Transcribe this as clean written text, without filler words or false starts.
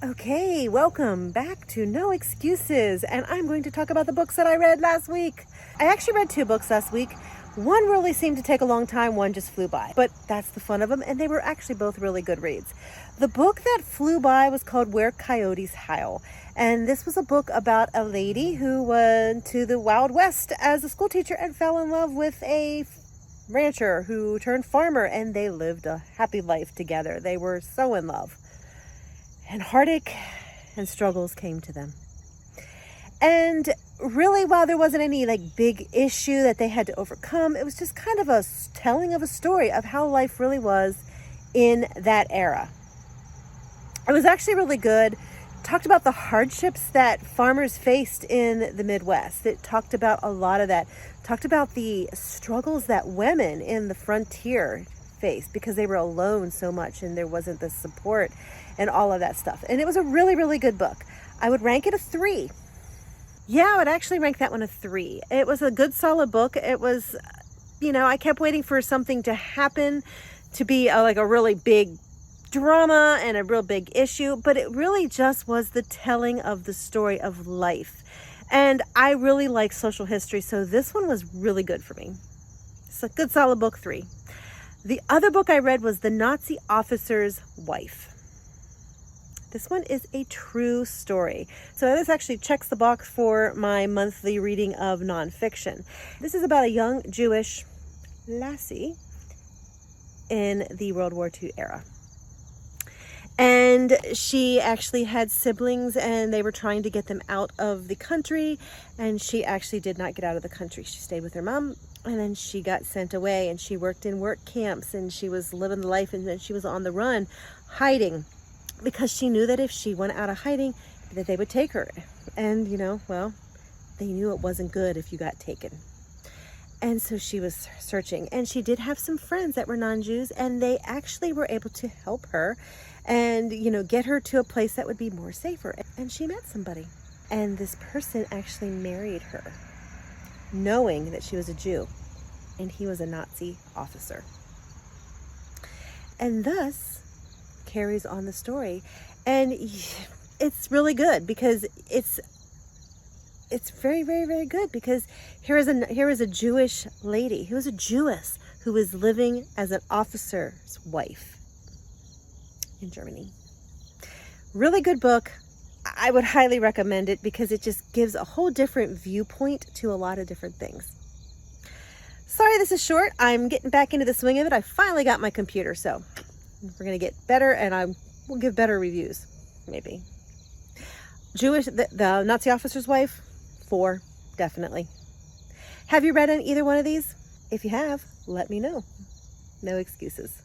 Okay, welcome back to No Excuses, and I'm going to talk about the books that I read last week. I actually read 2 books last week. One really seemed to take a long time, one just flew by, but that's the fun of them, and they were actually both really good reads. The book that flew by was called Where Coyotes Howl, and this was a book about a lady who went to the Wild West as a school teacher and fell in love with a rancher who turned farmer, and they lived a happy life together. They were so in love. And heartache and struggles came to them. And really, while there wasn't any big issue that they had to overcome, it was just kind of a telling of a story of how life really was in that era. It was actually really good. It talked about the hardships that farmers faced in the Midwest. It talked about a lot of that. It talked about the struggles that women in the frontier faced because they were alone so much and there wasn't the support and all of that stuff. And it was a really, really good book. I would rank it a 3. Yeah, I would actually rank that one a 3. It was a good, solid book. It was, I kept waiting for something to happen, to be a really big drama and a real big issue, but it really just was the telling of the story of life. And I really like social history, so this one was really good for me. It's a good, solid book, 3. The other book I read was The Nazi Officer's Wife. This one is a true story. So this actually checks the box for my monthly reading of nonfiction. This is about a young Jewish lassie in the World War II era. And she actually had siblings and they were trying to get them out of the country. And she actually did not get out of the country. She stayed with her mom. And then she got sent away and she worked in work camps and she was living the life, and then she was on the run, hiding, because she knew that if she went out of hiding, that they would take her. And, they knew it wasn't good if you got taken. And so she was searching, and she did have some friends that were non-Jews, and they actually were able to help her and, get her to a place that would be more safer. And she met somebody, and this person actually married her, knowing that she was a Jew, and he was a Nazi officer. And thus carries on the story, and it's really good because it's very, very, very good, because here is a Jewish lady who is a Jewess who is living as an officer's wife in Germany. Really good book. I would highly recommend it because it just gives a whole different viewpoint to a lot of different things. Sorry this is short. I'm getting back into the swing of it. I finally got my computer, so we're going to get better, and we'll give better reviews, maybe. The Nazi Officer's Wife, 4, definitely. Have you read either one of these? If you have, let me know. No excuses.